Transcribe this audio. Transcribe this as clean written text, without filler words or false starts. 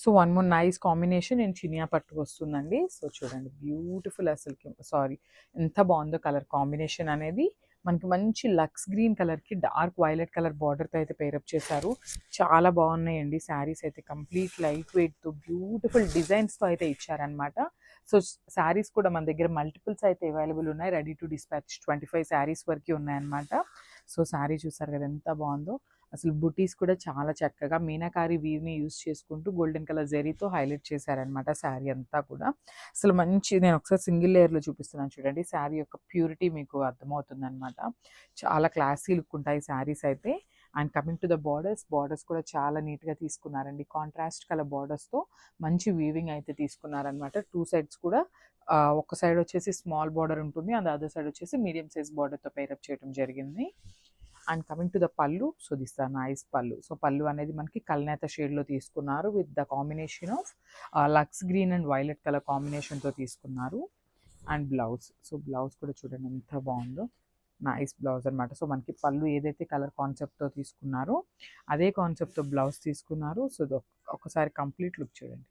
So one more nice combination నేను చినియా పట్టు వస్తుందండి. సో చూడండి బ్యూటిఫుల్ అసలుకి సారీ ఎంత బాగుందో కలర్ కాంబినేషన్ అనేది. మనకి మంచి లక్స్ గ్రీన్ కలర్కి డార్క్ వైలెట్ కలర్ బార్డర్తో అయితే పేరప్ చేశారు. చాలా బాగున్నాయండి శారీస్ అయితే. కంప్లీట్ లైట్ వెయిట్తో బ్యూటిఫుల్ డిజైన్స్తో అయితే ఇచ్చారనమాట. సో శారీస్ కూడా మన దగ్గర మల్టిపుల్స్ అయితే అవైలబుల్ ఉన్నాయి. రెడీ టు డిస్పాచ్ 25 శారీస్ వరకు ఉన్నాయన్నమాట. సో శారీ చూసారు కదా ఎంత బాగుందో. అసలు బుటీస్ కూడా చాలా చక్కగా మీనాకారి వీవ్ని యూజ్ చేసుకుంటూ గోల్డెన్ కలర్ జెరీతో హైలైట్ చేశారనమాట శారీ అంతా కూడా. అసలు మంచి నేను ఒకసారి సింగిల్ లేయర్లో చూపిస్తున్నాను చూడండి. శారీ యొక్క ప్యూరిటీ మీకు అర్థమవుతుంది అనమాట. చాలా క్లాసీ లుక్ ఉంటాయి శారీస్ అయితే. And coming to the borders కూడా చాలా నీట్గా తీసుకున్నారండి. కాంట్రాస్ట్ కలర్ బార్డర్స్తో మంచి వీవింగ్ అయితే తీసుకున్నారనమాట. 2 సైడ్స్ కూడా ఒక సైడ్ వచ్చేసి స్మాల్ బార్డర్ ఉంటుంది, అండ్ అదర్ సైడ్ వచ్చేసి మీడియం సైజ్ బార్డర్తో పేరప్ చేయడం జరిగింది. And coming to the pallu, so this the nice pallu. So pallu అనేది మనకి కల్నేత షేడ్లో తీసుకున్నారు విత్ ద కాంబినేషన్ ఆఫ్ లక్స్ గ్రీన్ అండ్ వైలెట్ కలర్ కాంబినేషన్తో తీసుకున్నారు. అండ్ బ్లౌజ్, సో బ్లౌజ్ కూడా చూడండి ఎంత బాగుందో. నైస్ బ్లౌజ్ అనమాట. సో మనకి పళ్ళు ఏదైతే కలర్ కాన్సెప్ట్తో తీసుకున్నారో అదే కాన్సెప్ట్తో బ్లౌజ్ తీసుకున్నారు. సో ఒకసారి కంప్లీట్ లుక్ చూడండి.